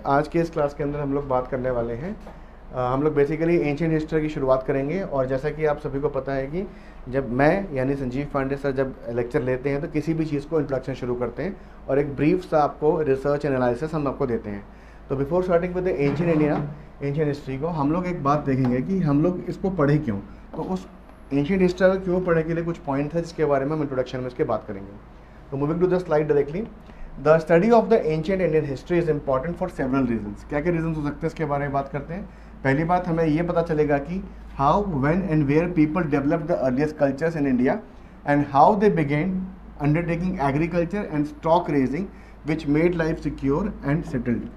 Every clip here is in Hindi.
आज के इस क्लास के अंदर हम लोग बात करने वाले हैं हम लोग बेसिकली एंशिएंट हिस्ट्री की शुरुआत करेंगे। और जैसा कि आप सभी को पता है कि जब मैं यानी संजीव पांडे सर जब लेक्चर लेते हैं तो किसी भी चीज़ को इंट्रोडक्शन शुरू करते हैं और एक ब्रीफ सा आपको रिसर्च एनालिसिस हम आपको देते हैं। तो before starting with ancient India ancient history को हम लोग एक बात देखेंगे कि हम लोग इसको पढ़े क्यों। तो उस एंशिएंट हिस्ट्री को क्यों पढ़ने के लिए कुछ पॉइंट है जिसके बारे में हम इंट्रोडक्शन में इसके बात करेंगे। तो moving to the slide directly, the study of the ancient Indian history is important for several reasons. क्या क्या रीजन हो सकते हैं इसके बारे में बात करते हैं। पहली बात हमें ये पता चलेगा कि how when and where people develop the earliest cultures in India and how they began undertaking agriculture and stock raising which made life secure and settled.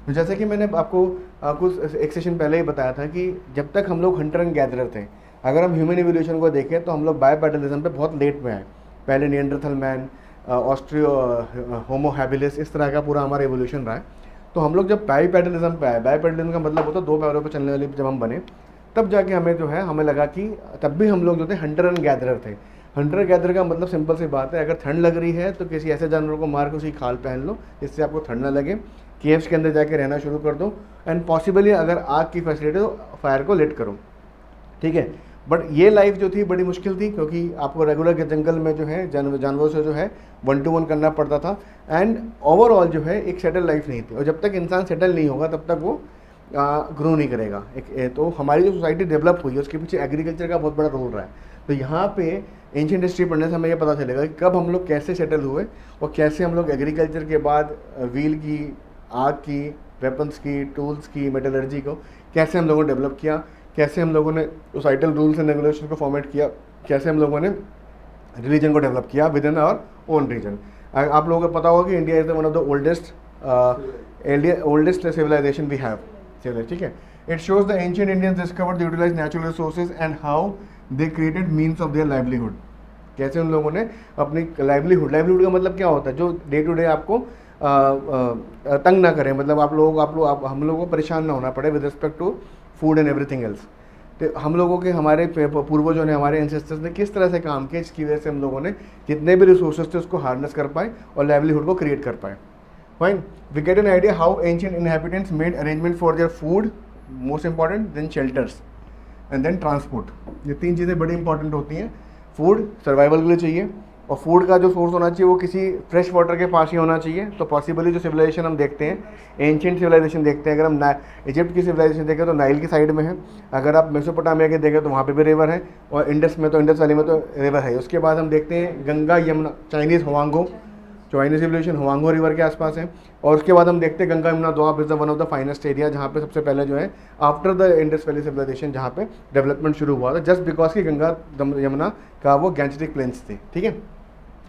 तो जैसे कि मैंने आपको कुछ एक सेशन पहले ही बताया था कि जब तक हम लोग हंटर एंड गैदरर थे, अगर हम ह्यूमन इवोल्यूशन को देखें तो हम लोग बायोपेडलिज्म पे बहुत लेट में आए। पहले Neanderthal man, osteo Homo habilis, इस तरह का पूरा हमारा एवोल्यूशन रहा है। तो हम लोग जब बायोपेडलिज्म पे आए, बायोपेडलिज्म का मतलब होता है दो पैरों पर चलने वाली, जब हम बने तब जाके हमें जो है हमें लगा कि तब भी हम लोग जो थे हंटर एंड गैदरर थे। हंटर गैदर का मतलब सिंपल सी बात है, अगर ठंड लग रही है तो किसी ऐसे जानवर को मार के उसकी खाल पहन लो जिससे आपको ठंड ना लगे, केव्स के अंदर जाके रहना शुरू कर दो, एंड पॉसिबली अगर आग की फैसिलिटी तो फायर को लेट करो, ठीक है। बट ये लाइफ जो थी बड़ी मुश्किल थी क्योंकि आपको रेगुलर के जंगल में जो है जानवरों से जो है 1 to 1 करना पड़ता था, एंड ओवरऑल जो है एक सेटल लाइफ नहीं थी। और जब तक इंसान सेटल नहीं होगा तब तक वो ग्रो नहीं करेगा। तो हमारी जो सोसाइटी डेवलप हुई है उसके पीछे एग्रीकल्चर का बहुत बड़ा रोल रहा है। तो यहाँ पे एंशिएंट हिस्ट्री पढ़ने से हमें ये पता चलेगा कि कब हम लोग कैसे सेटल हुए और कैसे हम लोग एग्रीकल्चर के बाद व्हील की, आग की, वेपन्स की, टूल्स की, मेटलर्जी को कैसे हम लोगों ने डेवलप किया, कैसे हम लोगों ने सोसाइटल रूल्स एंड रेगुलेशन को फॉर्मेट किया, कैसे हम लोगों ने रिलीजन को डेवलप किया within our own region. आप लोगों को पता होगा कि India is one of the oldest civilization we have. चलिए ठीक है। It shows the ancient Indians discovered the utilize natural resources and how they created means of their livelihood. कैसे उन लोगों ने अपनी लाइवलीहुड का मतलब क्या होता है, जो डे टू डे आपको तंग ना करें, मतलब हम लोगों को परेशान ना होना पड़े with respect to food and everything else. तो हम लोगों के, हमारे पूर्वजों ने, हमारे एंसेस्टर्स ने किस तरह से काम किया, जिसकी वजह से हम लोगों ने जितने भी रिसोर्सेज थे उसको हार्नेस कर पाए और लाइवलीहुड को क्रिएट कर पाए। Fine, we get an idea how ancient inhabitants made arrangement for their food, most important, then shelters and then transport. ये 3 चीज़ें बड़ी इंपॉर्टेंट होती हैं। फूड सर्वाइवल के लिए चाहिए, और फूड का जो सोर्स होना चाहिए वो किसी फ्रेश वाटर के पास ही होना चाहिए। तो पॉसिबली जो सिविलाइजेशन हम देखते हैं, एंशिएंट सिविलाइजेशन देखते हैं, अगर हम इजिप्ट की सिविलाइजेशन देखें तो नाइल की साइड में है, अगर आप मेसोपोटामिया के देखें तो वहाँ पे भी रिवर है, और इंडस में तो, इंडस वैली में तो रिवर है। उसके बाद हम देखते हैं Ganga Yamuna, Chinese civilization Hwang Ho river के आसपास है। और उसके बाद हम देखते हैं Ganga Yamuna Doab is the one of the finest area, जहाँ पे सबसे पहले जो है after the Indus valley civilization जहाँ पे डेवलपमेंट शुरू हुआ था, जस्ट बिकॉज की गंगा यमुना का वो गैंजेटिक प्लेन्स थे, ठीक है।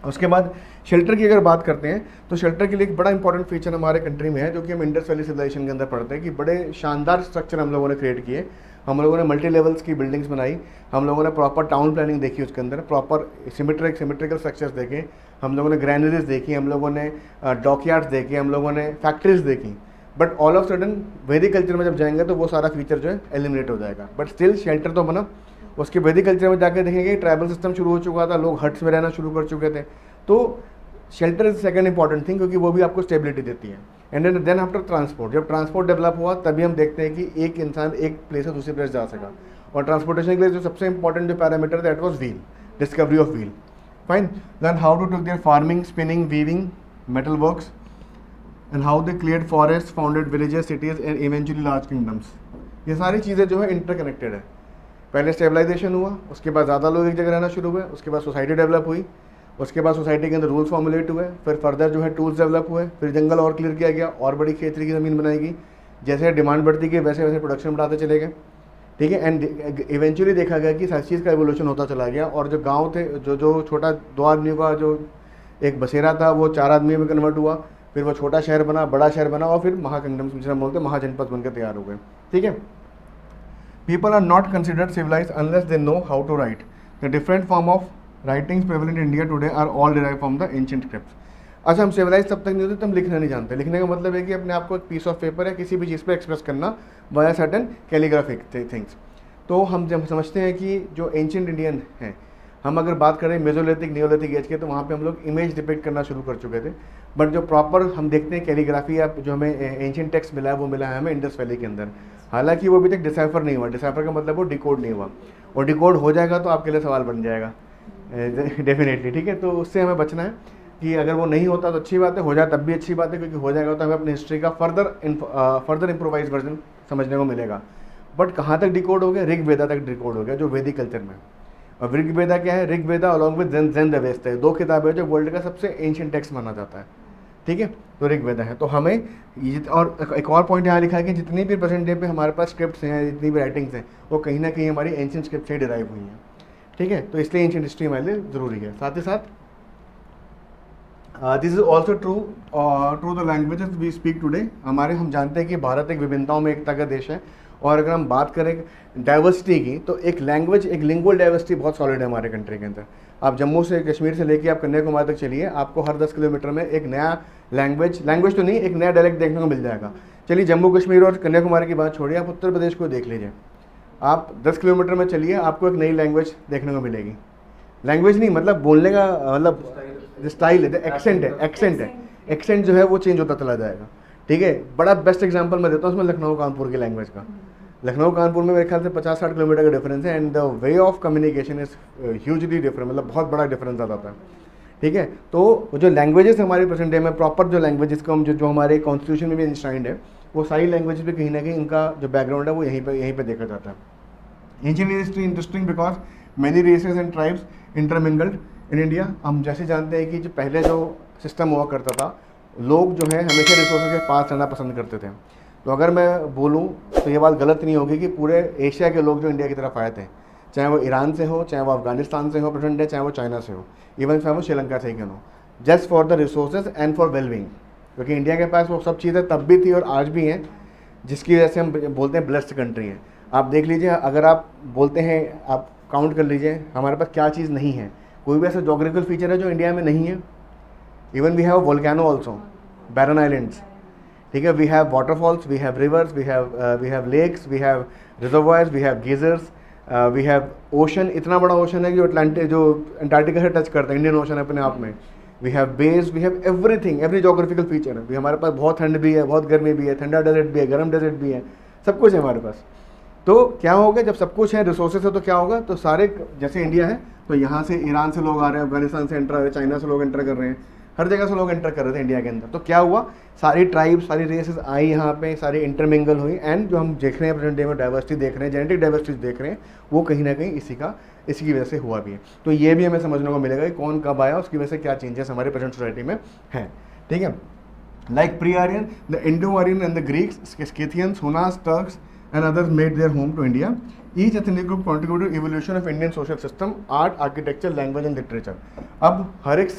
उसके बाद शेल्टर की अगर बात करते हैं तो शेल्टर के लिए एक बड़ा इंपॉर्टेंट फीचर हमारे कंट्री में है, जो कि हम इंडस वैली सिविलाइजेशन के अंदर पढ़ते हैं कि बड़े शानदार स्ट्रक्चर हम लोगों ने क्रिएट किए। हम लोगों ने मल्टी लेवल्स की बिल्डिंग्स बनाई, हम लोगों ने प्रॉपर टाउन प्लानिंग देखी, उसके अंदर प्रॉपर सिमेट्रिकल स्ट्रक्चर्स देखे, हम लोगों ने ग्रैनरीज देखी, हम लोगों ने डॉकयार्ड्स देखे, हम लोगों ने फैक्ट्रीज देखी। बट ऑल ऑफ सडन वैदिक कल्चर में जब जाएंगे तो वो सारा फीचर जो है एलिमिनेट हो जाएगा, बट स्टिल शेल्टर तो बना। उसके वैदिक कल्चर में जाकर देखेंगे ट्राइबल सिस्टम शुरू हो चुका था, लोग हट्स में रहना शुरू कर चुके थे। तो shelter is second important thing, क्योंकि वो भी आपको स्टेबिलिटी देती है। एंड देन आफ्टर ट्रांसपोर्ट, जब ट्रांसपोर्ट डेवलप हुआ तभी हम देखते हैं कि एक इंसान एक प्लेस से दूसरी प्लेस जा सका। और ट्रांसपोर्टेशन के लिए जो सबसे इंपॉर्टेंट जो parameter that was wheel, discovery of wheel. Fine, then how to to their farming, spinning, weaving, metal works, and how they cleared forest, founded villages, cities and eventually large kingdoms. ये सारी चीज़ें जो है इंटरकनेक्टेड है। पहले स्टेबलाइजेशन हुआ, उसके बाद ज़्यादा लोग एक जगह रहना शुरू हुए, उसके बाद सोसाइटी डेवलप हुई, उसके बाद सोसाइटी के अंदर रूल्स फॉर्मुलेट हुए, फिर फर्दर जो है टूल्स डेवलप हुए, फिर जंगल और क्लियर किया गया, और बड़ी खेती की ज़मीन बनाई गई। जैसे डिमांड बढ़ती गई वैसे वैसे प्रोडक्शन बढ़ाते चले गए, ठीक है। एंड इवेंचुअली देखा गया कि हर चीज़ का एवोल्यूशन होता चला गया, और जो गाँव थे, जो छोटा 2 आदमियों का जो एक बसेरा था वो 4 आदमियों में कन्वर्ट हुआ, फिर वो छोटा शहर बना, बड़ा शहर बना, और फिर महाकिंगडम्स जिसे हम बोलते हैं महाजनपद बनकर तैयार हो गए, ठीक है। People are not considered civilized unless they know how to write. The different form of writings prevalent in India today are all derived from the ancient scripts. अच्छा, हम सिविलाइज तब तक नहीं होते, हम लिखना नहीं जानते। लिखने का मतलब है कि अपने आप को एक पीस ऑफ पेपर या किसी भी चीज़ पर एक्सप्रेस करना वाया सर्टन कैलीग्राफिक थिंग्स। तो हम जब समझते हैं कि जो एंशिएंट इंडियन हैं, हम अगर बात करें मेजोलिथिक नियोलिथिक एज के, तो वहाँ पे हम लोग इमेज डिपिक्ट करना शुरू कर चुके थे। बट जो प्रॉपर हम देखते हैं कैलीग्राफी या जो हमें एंशियंट टेक्स्ट मिला है वो मिला है हमें इंडस वैली के अंदर। हालांकि वो अभी तक डिसाइफर नहीं हुआ, डिसाइफर का मतलब वो डिकोड नहीं हुआ, और डिकोड हो जाएगा तो आपके लिए सवाल बन जाएगा डेफिनेटली, ठीक है। तो उससे हमें बचना है कि अगर वो नहीं होता तो अच्छी बात है, हो जाए तब भी अच्छी बात है, क्योंकि हो जाएगा तो हमें अपनी हिस्ट्री का फर्दर इम्प्रोवाइज वर्जन समझने को मिलेगा। बट कहाँ तक डिकोड हो गया? ऋग वेदा तक डिकोड हो गया, जो वैदिक कल्चर में। और ऋग वेदा क्या है? ऋग वेदा अलॉन्ग विद ज़ेन अवेस्ता है, 2 किताबें जो वर्ल्ड का सबसे एंशिएंट टेक्स्ट माना जाता है, ठीक है। तो ऋग वेदा है। तो हमें और एक और पॉइंट यहाँ लिखा है कि जितनी भी प्रेजेंट डे पे हमारे पास स्क्रिप्ट्स हैं, जितनी भी राइटिंग्स हैं, वो कहीं ना कहीं हमारी एंशिएंट स्क्रिप्ट से डिराइव हुई हैं, ठीक है। तो इसलिए एंशिएंट हिस्ट्री हमारे लिए ज़रूरी है। साथ ही साथ this is also true to the languages we speak today. हम जानते हैं कि भारत एक विभिन्नताओं में एकता का देश है, और अगर हम बात करें डाइवर्सिटी की, तो एक लैंग्वेज, एक लिंगुअल डाइवर्सिटी बहुत सॉलिड है हमारे कंट्री के अंदर। आप जम्मू से, कश्मीर से लेके आप कन्याकुमारी तक चलिए, आपको हर 10 किलोमीटर में एक नया लैंग्वेज तो नहीं, एक नया डायलेक्ट देखने को मिल जाएगा। चलिए जम्मू कश्मीर और कन्याकुमारी की बात छोड़िए, आप उत्तर प्रदेश को देख लीजिए, आप 10 किलोमीटर में चलिए, आपको एक नई लैंग्वेज देखने को मिलेगी। लैंग्वेज नहीं, मतलब बोलने का मतलब स्टाइल है, एक्सेंट जो है वो चेंज होता चला जाएगा, ठीक है। बड़ा बेस्ट एग्जांपल मैं देता हूँ उसमें लखनऊ कानपुर की लैंग्वेज का। लखनऊ कानपुर में मेरे ख्याल से 50-60 किलोमीटर का डिफरेंस है, and the way of communication is hugely different, मतलब बहुत बड़ा डिफरेंस आ जाता है, ठीक है। तो जो लैंग्वेजेस हमारी प्रेजेंट डे में प्रॉपर जो लैंग्वेजेस को हम जो हमारे कॉन्स्टिट्यूशन में भी इंश्राइंड है, वो सारी लैंग्वेज पे कहीं ना कहीं इनका जो बैकग्राउंड है वो यहीं पे देखा जाता है। Ancient history interesting because many races and tribes intermingled in India. हम जैसे जानते हैं कि जो पहले जो सिस्टम हुआ करता था, लोग जो है हमेशा रिसोर्सेज के पास रहना पसंद करते थे। तो अगर मैं बोलूँ तो ये बात गलत नहीं होगी कि पूरे एशिया के लोग जो इंडिया की तरफ आए थे, चाहे वो ईरान से हो, चाहे वो अफगानिस्तान से हो प्रेजेंट डे, चाहे वो चाइना से हो, इवन चाहे वो श्रीलंका से ही क्यों हो, just for the resources and for wellbeing. क्योंकि इंडिया के पास वो सब चीज़ें तब भी थी और आज भी हैं, जिसकी वजह से हम बोलते हैं ब्लेस्ड कंट्री है। आप देख लीजिए, अगर आप बोलते हैं, आप काउंट कर लीजिए हमारे पास क्या चीज़ नहीं है, कोई भी ऐसा जोग्राफिकल फीचर है जो इंडिया में नहीं है। Even we have volcano also, barren islands, ठीक है। We have waterfalls, we have rivers, we have lakes, we have reservoirs, we have geysers, we have ocean. इतना बड़ा ओशन है कि जो अंटार्कटिका से टच करता है, इंडियन ओशन अपने आप में। We have base, we have everything, every geographical feature है। हमारे पास बहुत ठंड भी है, बहुत गर्मी भी है, ठंडा डेजर्ट भी है, गर्म डेजर्ट भी है, सब कुछ है हमारे पास। तो क्या होगा जब सब कुछ है, रिसोर्सेज है, तो क्या होगा? तो सारे, जैसे इंडिया है तो यहाँ से ईरान से लोग आ रहे हैं, अफगानिस्तान से एंटर आ रहे हैं, चाइना से लोग एंटर कर रहे हैं, हर जगह से लोग एंटर कर रहे थे इंडिया के अंदर। तो क्या हुआ, सारी ट्राइब, सारी रेसेस आई यहाँ पे, सारी इंटरमिंगल हुई, एंड जो हम देख रहे हैं प्रेजेंट डे में डाइवर्सिटी देख रहे हैं, जेनेटिक डाइवर्सिटी देख रहे हैं, वो कहीं ना कहीं इसी की वजह से हुआ भी है। तो ये भी हमें समझने को मिलेगा कि कौन कब आया, उसकी वजह से क्या चेंजेस हमारे प्रेजेंट सोसाइटी में हैं, ठीक है। Like pre Aryan, the Indo Aryan and the Greeks, Scythians, Hunas, Turks and others made their home to India. Each ethnic group contributed to evolution of Indian social system, art, architecture, language and literature. अब हर एक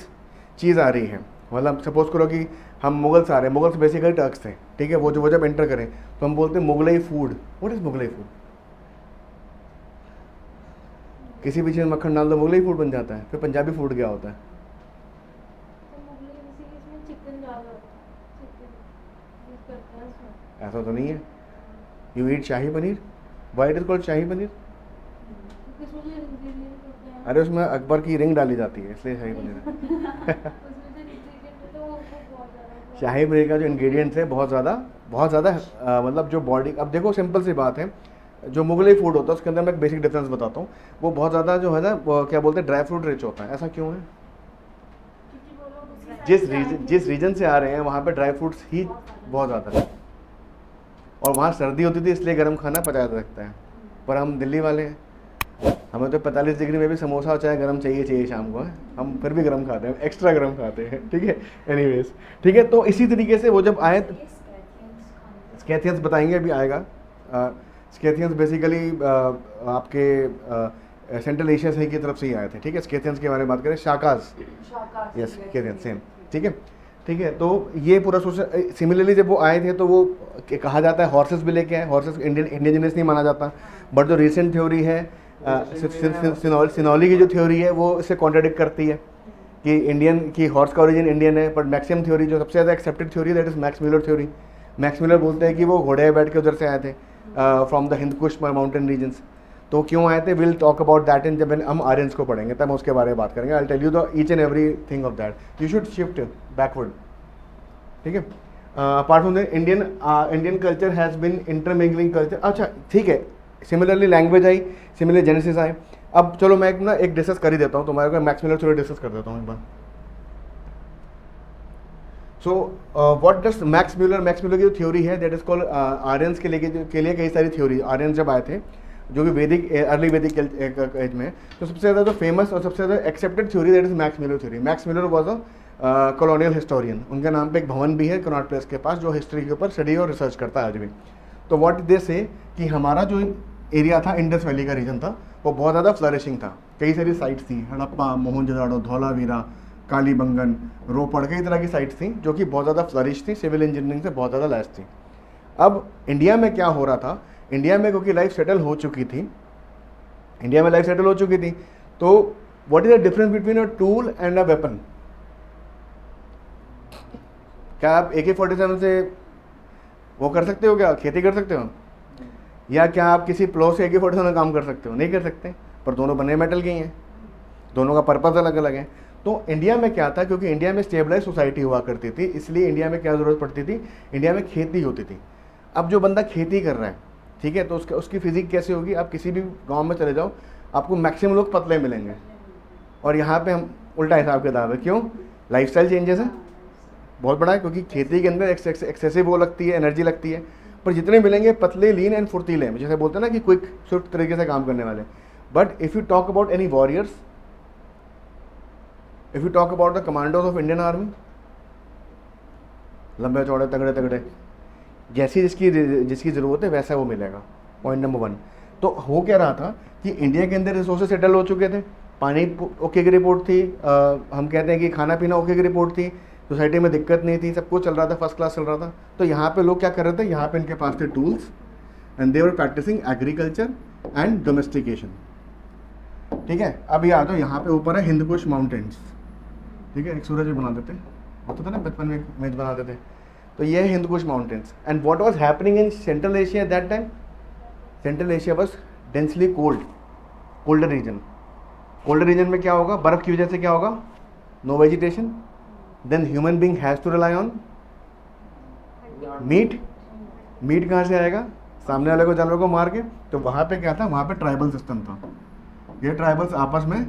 चीज़ आ रही है, मतलब सपोज करो कि हम मुगल्स आ रहे हैं, मुगल्स बेसिकली टर्क्स थे, ठीक है। वो जब एंटर करें तो हम बोलते हैं Mughlai food. What is Mughlai food? किसी भी चीज़ में मक्खन डाल दो मुगलई फूड बन जाता है। फिर पंजाबी फूड क्या होता है? ऐसा तो नहीं है। You eat shahi paneer? Why it is called शाही पनीर? अरे उसमें अकबर की रिंग डाली जाती है, इसलिए शाही पनीर है। शाही पनीर का जो इंग्रेडिएंट्स है बहुत ज़्यादा मतलब जो बॉडी, अब देखो सिंपल सी बात है, जो मुगलई फूड होता है उसके अंदर मैं एक बेसिक डिफरेंस बताता हूँ। वो बहुत ज़्यादा जो है ना, क्या बोलते हैं, ड्राई फ्रूट रिच होता है। ऐसा क्यों है? जिस रीजन से आ रहे हैं वहाँ पे ड्राई फ्रूट्स ही बहुत ज़्यादा है, और वहाँ सर्दी होती थी इसलिए गर्म खाना पचाया जा सकता है। पर हम दिल्ली वाले हैं, हमें तो 45 डिग्री में भी समोसा और चाय गर्म चाहिए शाम को, हम फिर भी गर्म खाते हैं, एक्स्ट्रा गर्म खाते हैं, ठीक है। एनीवेज, ठीक है। तो इसी तरीके से वो जब आए, स्कैथियंस बताएंगे, अभी आएगा। स्कैथियंस बेसिकली आपके सेंट्रल एशिया से की तरफ से ही आए थे, ठीक है। स्कैथियंस के बारे में बात करें, शाकाज, यस, स्कैथियंस सेम, ठीक है। तो ये पूरा सोशल, सिमिलरली जब वो आए थे तो वो कहा जाता है हॉर्सेस भी लेके आए। हॉर्सेस इंडिजिनस नहीं माना जाता, बट जो रिसेंट थ्योरी है, सिनोली की जो थ्योरी है वो इससे कॉन्ट्राडिक्ट करती है कि इंडियन की हॉर्स का ओरिजिन इंडियन है। बट मैक्सिमम थ्योरी जो सबसे ज़्यादा accepted theory, that is max Muller theory. Max Miller बोलते हैं कि वो घोड़े बैठ के उधर से आए थे, from the Hindu Kush mountain regions. तो क्यों आए थे, will talk about that in, जब हम आर्यंस को पढ़ेंगे तब हम उसके बारे में बात करेंगे। I tell you the each and every thing of that. You should shift backward, ठीक है। Apart from the Indian culture has been intermingling culture, अच्छा ठीक है, सिमिलरली लैंग्वेज आई, सिमिलर जेनेसिस आए। अब चलो मैं एक डिस्कस कर ही देता हूँ, तुम्हारे को मैक्स मिलर थ्योरी डिस्कस कर देता हूँ एक बार। So what does Max Muller की जो थ्योरी है दैट इज कॉल्ड आर्यंस के लिए कई सारी थ्योरी, आर्यंस जब आए थे जो कि वैदिक अर्ली वैदिक एज में, तो सबसे ज़्यादा जो फेमस और सबसे ज़्यादा accepted theory that is Max Muller theory. Max Muller was a colonial historian, उनके नाम पे एक भवन भी है कनॉट प्लेस के पास जो हिस्ट्री के ऊपर स्टडी और रिसर्च करता है आज भी। तो व्हाट दे से कि हमारा जो एरिया था, इंडस वैली का रीजन था, वो बहुत ज़्यादा फ्लरिशिंग था। कई सारी साइट्स थी, हड़प्पा, मोहनजोदाड़ो, धौलावीरा, कालीबंगन, रोपड़, कई तरह की साइट्स थी जो कि बहुत ज़्यादा फ्लरिश थी, सिविल इंजीनियरिंग से बहुत ज़्यादा लैस थी। अब इंडिया में क्या हो रहा था, इंडिया में क्योंकि लाइफ सेटल हो चुकी थी, तो what is the difference between a tool and a weapon? क्या आप AK-47 से वो कर सकते हो, क्या खेती कर सकते हो? या क्या आप किसी प्लो से AK-47 में काम कर सकते हो? नहीं कर सकते, पर दोनों बने मेटल के ही हैं, दोनों का पर्पज़ अलग अलग है। तो इंडिया में क्या था, क्योंकि इंडिया में स्टेबलाइज सोसाइटी हुआ करती थी, इसलिए इंडिया में क्या ज़रूरत पड़ती थी, इंडिया में खेती होती थी। अब जो बंदा खेती कर रहा है, ठीक है, तो उसकी फिजिक कैसे होगी? आप किसी भी गांव में चले जाओ, आपको मैक्सिमम लोग पतले मिलेंगे, और यहाँ पे हम उल्टा हिसाब किताब है। क्यों? लाइफस्टाइल चेंजेस है बहुत बड़ा है, क्योंकि खेती के अंदर एक्सेसिव वो लगती है, एनर्जी लगती है, पर जितने मिलेंगे पतले, लीन एंड फुर्तीले, जैसे बोलते हैं ना कि क्विक स्विफ्ट तरीके से काम करने वाले। But if you talk about any warriors, if you talk about the commandos of Indian army, लंबे चौड़े तगड़े तगड़े, जैसी जिसकी ज़रूरत है वैसा वो मिलेगा। Point number 1। तो हो क्या रहा था कि इंडिया के अंदर रिसोर्सेज सेटल हो चुके थे, पानी ओके की रिपोर्ट थी, हम कहते हैं कि खाना पीना ओके की रिपोर्ट थी, सोसाइटी में दिक्कत नहीं थी, सब कुछ चल रहा था, फर्स्ट क्लास चल रहा था। तो यहाँ पे लोग क्या कर रहे थे, यहाँ पे इनके पास थे tools and they were practising agriculture and domestication. ठीक है, अब ये आ जाओ, यहाँ पे ऊपर है हिंद कुश माउंटेन्स, ठीक है, एक सूरज भी बना देते, होता था ना बचपन में इमेज बनाते थे। तो ये है Hindu Kush mountains. And what was happening in Central Asia at that time? Central Asia was densely colder region. Colder region में क्या होगा, बर्फ़ की वजह से क्या होगा, no vegetation, then human being has to rely on meat. Meat कहाँ से आएगा? सामने वाले को, जानवर को मार के। तो वहाँ पे क्या था, वहाँ पे ट्राइबल सिस्टम था, ये ट्राइबल्स आपस में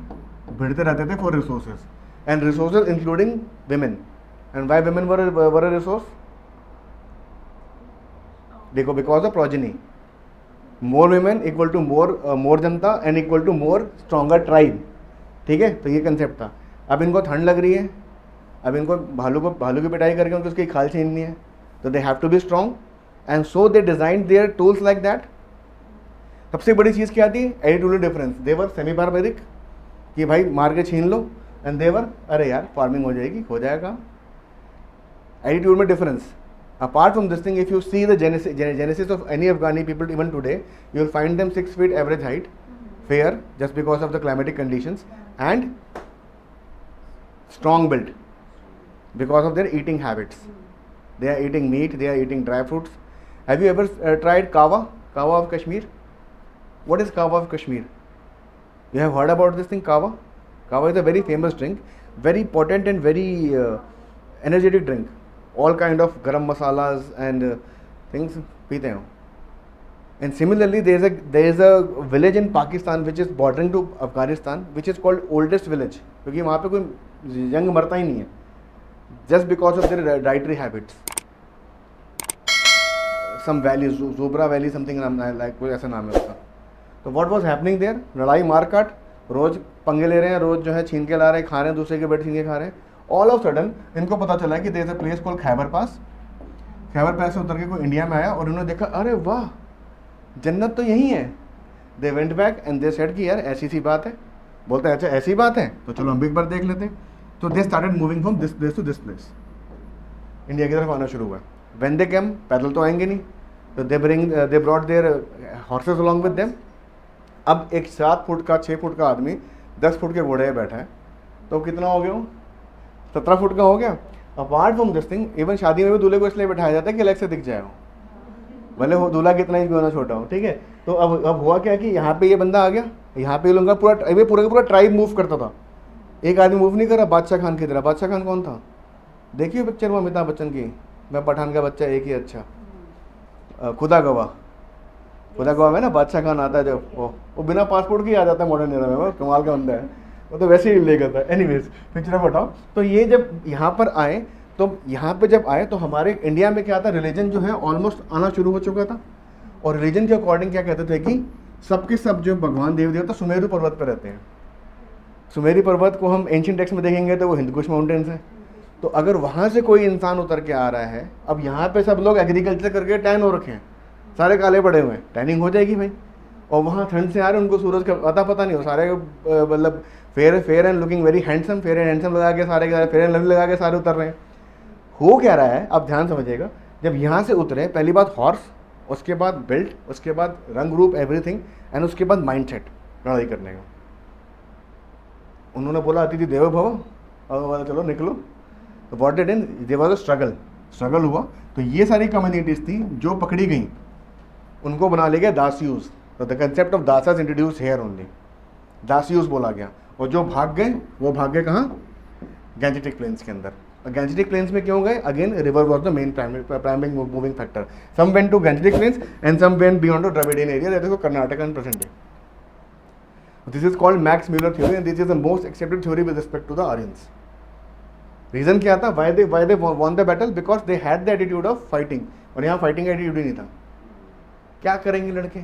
भिड़ते रहते थे for resources, and resources including women. And why women were a resource? देखो, because of progeny, more women equal to more जनता and equal to more stronger tribe. ठीक है, तो ये कंसेप्ट था। अब इनको ठंड लग रही है, अब इनको भालू की पिटाई करके उनको उसकी खाल छीननी है, तो they have to be strong, and so they design their tools like that. सबसे बड़ी चीज़ क्या थी? Editorial difference. They were semi barbaric, कि भाई मार के छीन लो, एंड देवर अरे यार फार्मिंग हो जाएगी, हो जाएगा। एटीट्यूड में difference. Apart from this thing, if you see the genesis of any Afghani people even today, you will find them 6 feet average height, fair, just because of the climatic conditions, and strong built because of their eating habits. They are eating meat, they are eating dry fruits. Have you ever tried kahwa of Kashmir? What is kahwa of Kashmir? You have heard about this thing, kahwa? Kahwa is a very famous drink, very potent and very energetic drink. All kind of garam masalas and things पीते हैं। And similarly, there is a village in Pakistan which is bordering to Afghanistan, which is called oldest village, क्योंकि वहाँ पे कोई यंग मरता ही नहीं है, just because of their dietary habits. Some valley, Zobra Valley, something like कोई ऐसा नाम है उसका। तो what was happening there? लड़ाई मार काट, रोज पंगे ले रहे हैं, रोज जो है छीन के ला रहे हैं, खा रहे हैं, दूसरे के बेटे छीन के खा रहे हैं। ऑल ऑफ सडन इनको पता चला कि there is a place called Khyber pass. Khyber pass से उतर के कोई इंडिया में आया और उन्होंने देखा, अरे वाह, जन्नत तो यहीं है। They went back and they said कि यार ऐसी सी बात है। बोलते हैं अच्छा ऐसी बात है, तो चलो हम भी एक बार देख लेते हैं। तो they started moving from this place to this place, India की तरफ आना शुरू हुआ। व्हेन दे केम, पैदल तो आएंगे नहीं, तो they brought there horses along with them. अब एक 7 फुट का 6 फुट का आदमी 10 फुट के घोड़े पे बैठा है, तो कितना हो गया? 17 फुट का हो गया। Apart from this thing, even शादी में भी दूल्हे को इसलिए बैठाया जाता है कि अलग से दिख जाए हो, भले हो दूल्हा कितना ही क्यों ना छोटा हो। ठीक है, तो अब हुआ क्या कि यहाँ पे ये बंदा आ गया, यहाँ पे लोगों का पूरा ट्राइब मूव करता था। एक आदमी मूव नहीं कर रहा, बादशाह खान की तरह। बादशाह खान कौन था? देखिए पिक्चर वो अमिताभ बच्चन की, मैं पठान का बच्चा एक ही अच्छा, खुदा गवाह, खुदा गवाह में ना बादशाह खान आता है जो वो बिना पासपोर्ट के ही आ जाता है मॉडर्न एरा में, वो कमाल का बंदा है, वो तो वैसे ही लेकर था। एनीवेज पिक्चर बताओ। तो ये जब यहाँ पर आए, तो यहाँ पे जब आए तो हमारे इंडिया में क्या था, रिलीजन जो है ऑलमोस्ट आना शुरू हो चुका था। और रिलीजन के अकॉर्डिंग क्या कहते थे कि सबके सब जो भगवान देव देवता सुमेरु पर्वत पर रहते हैं। सुमेरु पर्वत को हम एंशिएंट टेक्स्ट में देखेंगे तो वो हिंदुकुश माउंटेन्स है। तो अगर वहाँ से कोई इंसान उतर के आ रहा है, अब यहाँ पे सब लोग एग्रीकल्चर करके टैन हो रखे हैं, सारे काले पड़े हुए हैं, टैनिंग हो जाएगी भाई। और वहाँ ठंड से आ रहे हैं, उनको सूरज का पता नहीं हो, सारे मतलब fair and looking very handsome, fair and handsome लगा के सारे फेयर एंड लवली लगा के सारे उतर रहे हैं। हो क्या रहा है, आप ध्यान समझिएगा। जब यहाँ से उतरे, पहली बात हॉर्स, उसके बाद बेल्ट, उसके बाद रंग रूप एवरीथिंग, एंड उसके बाद माइंड सेट लड़ाई करने का। उन्होंने बोला अतिथि देवो भव, और बोला चलो निकलो। तो what did in their was a struggle हुआ। तो ये सारी कम्युनिटीज़ थी जो पकड़ी गई, उनको बना लिया गया दासियूज। तो the concept of Dasas introduce here only, Dasyus बोला गया। और जो भाग गए वो भाग गए कहाँ, गैंजेटिक प्लेन्स के अंदर। और गैंजेटिक प्लेन्स में क्यों गए, again river was the main primary moving factor. Some went to Gangetic plains and some went beyond to Dravidian area, that is Karnataka and present day. This is called Max Muller theory and this is the most accepted theory with respect to the Aryans. Reason क्या था, why they won the battle, because they had the attitude of fighting, और यहाँ fighting attitude ही नहीं था। क्या करेंगे लड़के,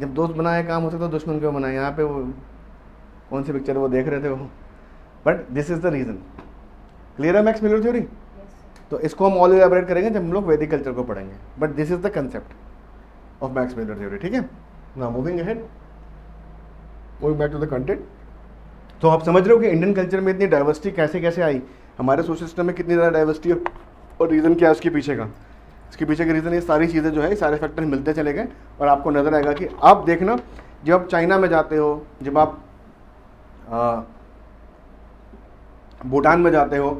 जब दोस्त बनाए काम हो सकता तो दुश्मन क्यों बनाए। यहाँ पे वो कौन सी पिक्चर वो देख रहे थे वो, but this is the reason. Clear है मैक्स मिलर थ्योरी। तो इसको हम ऑल एलैबोरेट करेंगे जब हम लोग वैदिक कल्चर को पढ़ेंगे, but this is the concept of Max Muller theory. ठीक है, now moving ahead, going back to the content. तो आप समझ रहे हो कि इंडियन कल्चर में इतनी डाइवर्सिटी कैसे कैसे आई, हमारे सोशल सिस्टम में कितनी ज़्यादा डाइवर्सिटी है, और रीज़न क्या है उसके पीछे का। इसके पीछे का रीज़न ये सारी चीज़ें जो है, सारे फैक्टर मिलते चले गए। और आपको नज़र आएगा कि आप देखना, जब आप चाइना में जाते हो, जब आप भूटान में जाते हो।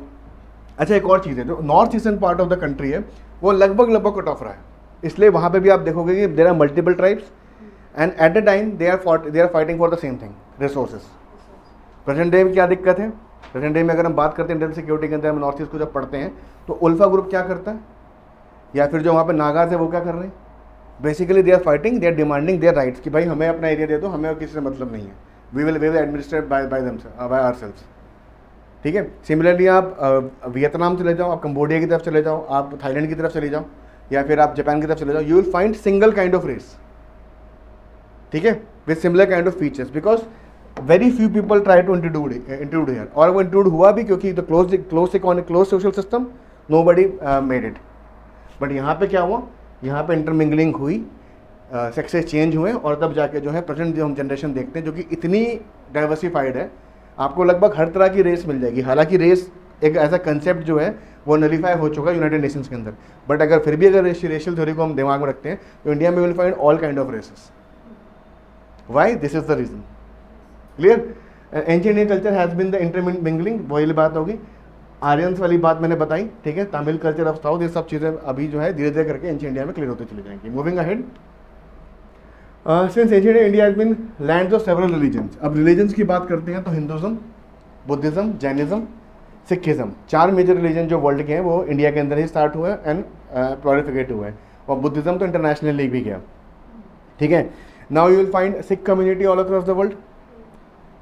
अच्छा, एक और चीज़ है, जो north eastern part of the country है वो लगभग कट ऑफ रहा है, इसलिए वहाँ पे भी आप देखोगे कि there are multiple tribes and at the time they are fighting for the same thing, resources. Present day में क्या दिक्कत है, प्रेजेंट डे में अगर हम बात करते हैं इंडियन सिक्योरिटी के अंदर, हम नॉर्थ ईस्ट को जब पढ़ते हैं तो उल्फा ग्रुप क्या करता है, या फिर जो वहाँ पे नागाज है वो क्या कर रहे हैं, basically they are fighting, they are demanding their rights कि भाई हमें अपना एरिया दे दो, हमें किसी से मतलब नहीं है, we will administrate by ourselves. ठीक है। सिमिलरली आप वियतनाम चले जाओ, आप कंबोडिया की तरफ चले जाओ, आप थाईलैंड की तरफ चले जाओ, या फिर आप जापान की तरफ चले जाओ, you will find single kind of race. ठीक है, with similar kind of features, because very few people try to introduced here, और वो इंट्रोड्यूड हुआ भी क्योंकि the close social system, nobody made it. But यहाँ पे क्या हुआ, यहाँ पे इंटरमिंगलिंग हुई, सेक्सेस चेंज हुए, और तब जाके जो है प्रेजेंट जो हम जनरेशन देखते हैं जो कि इतनी डाइवर्सिफाइड है, आपको लगभग हर तरह की रेस मिल जाएगी। हालांकि रेस एक ऐसा कंसेप्ट जो है वो नलीफाई हो चुका है यूनाइटेड नेशंस के अंदर, बट अगर फिर भी अगर रेशियल थ्योरी को हम दिमाग में रखते हैं तो इंडिया में will find all kind of races. Why, this is the reason. Clear. Ancient Indian culture has been the intermingling, वही बात होगी। आर्यंस वाली बात मैंने बताई, ठीक है। तमिल कल्चर ऑफ साउथ, ये सब चीज़ें अभी जो है धीरे धीरे करके एंशिएंट इंडिया में क्लियर होते चली जाएंगी। Moving ahead, since ancient India has been lands of several religions. अब रिलीजन्स की बात करते हैं तो हिंदुज़म, बुद्धिज़्म, जैनिज़्म, सिखिज़्म, 4 मेजर रिलीजन जो वर्ल्ड के हैं वो इंडिया के अंदर ही स्टार्ट हुआ है एंड प्रोलिफिकेट हुआ है, और बुद्धिज़्म तो इंटरनेशनली भी गया। ठीक है। Now you will find Sikh community all across the world.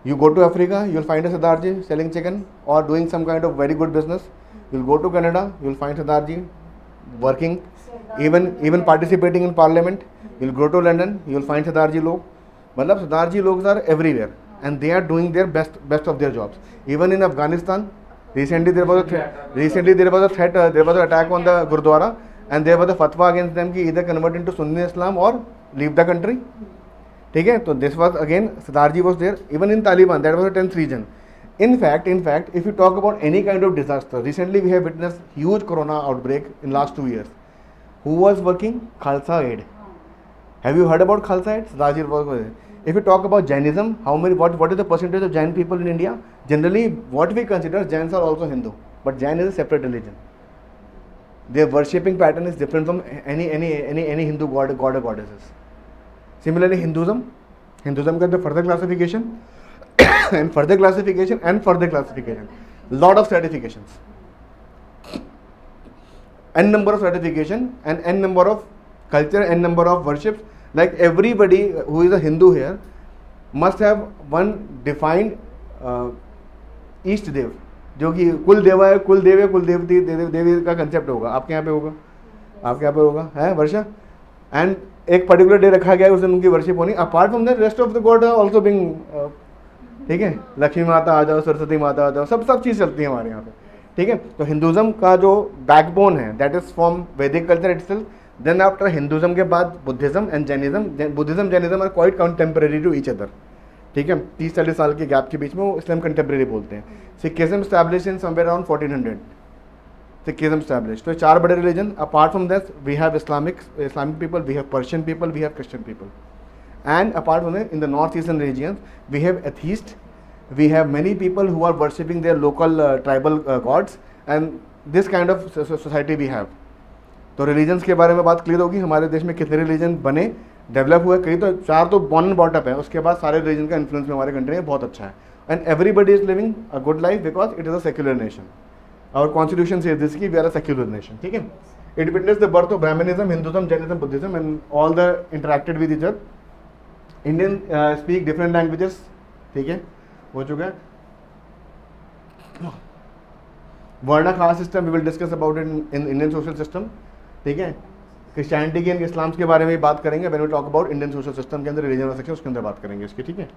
You go to Africa, you will find a Sardarji selling chicken or doing some kind of very good business. You will go to Canada, you will find Sardarji working, even participating in parliament. You will go to London, you will find Sardarji log. मतलब Sardarji logs are everywhere and they are doing their best of their jobs. Even in Afghanistan, recently there was a threat, there was an attack on the Gurdwara, and there was a fatwa against them कि either convert into Sunni Islam or leave the country. ठीक है। तो this was again, Sardarji was there even in Taliban, that was the 10th region. In fact, if you talk about any kind of disaster, recently we have witnessed huge corona outbreak in last 2 years. Who was working? Khalsa Aid. Have you heard about Khalsa Aid? Sardarji was there. If you talk about Jainism, what is the percentage of Jain people in India? Generally, what we consider Jains are also Hindu, but Jain is a separate religion. Their worshipping pattern is different from any Hindu god or goddesses. Similarly, Hinduism got the further classification and further classification and further classification, lot of stratifications. n number of certification and n number of culture, n number of worships. Like everybody who is a Hindu here must have one defined ईष्ट देव, जो कि कुल देवा है, कुल देव है, कुल देवती देवी का कंसेप्ट होगा. आपके यहाँ पे होगा, आपके यहाँ पे होगा, है वर्षा. एंड एक पर्टिकुलर डे रखा गया है, उस दिन उनकी वर्शिप होनी. Apart from that rest of the god also being, ठीक है, लक्ष्मी माता आ जाओ, सरस्वती माता आ जाओ, सब चीज़ चलती है हमारे यहाँ पे. ठीक है, तो हिंदुज़म का जो बैकबोन है that is from Vedic culture itself. Then after Hinduism के बाद Buddhism and Jainism. Buddhism Jainism are quite contemporary to each other. ठीक है, 30-40 साल के गैप के बीच में वो इसलिए हम कंटेम्परेरी बोलते हैं. Sikhism establish in somewhere around 1400. Sikhism establish. तो 4 बड़े religion. Apart from that we have Islamic people, we have Persian people, we have Christian people. And apart from that in the north eastern region we have atheist, we have many people who are worshipping their local tribal gods, and this kind of society we have. तो रिलीजन्स के बारे में बात क्लियर होगी. हमारे देश में कितने रिलीजन बने, डेवलप हुए, कई तो 4 तो बॉर्न एंड बॉट अप है, उसके बाद सारे रिलीजन का इन्फ्लुएंस में हमारे कंट्री में बहुत अच्छा है. And everybody is living a good life because it is a secular nation. Our constitution says this की we are a secular nation. ठीक है, it witness the birth of Brahmanism, Hinduism, Jainism, Buddhism and all the interacted with each other. Indian speak different languages. ठीक है, हो चुका है. Varna caste system we will discuss about in Indian social system. ठीक है, क्रिश्चियनिटी के एंड इस्लाम के बारे में बात करेंगे when we talk about Indian social system के अंदर रिलीजन सेक्शन, उसके अंदर बात करेंगे इसकी. ठीक है.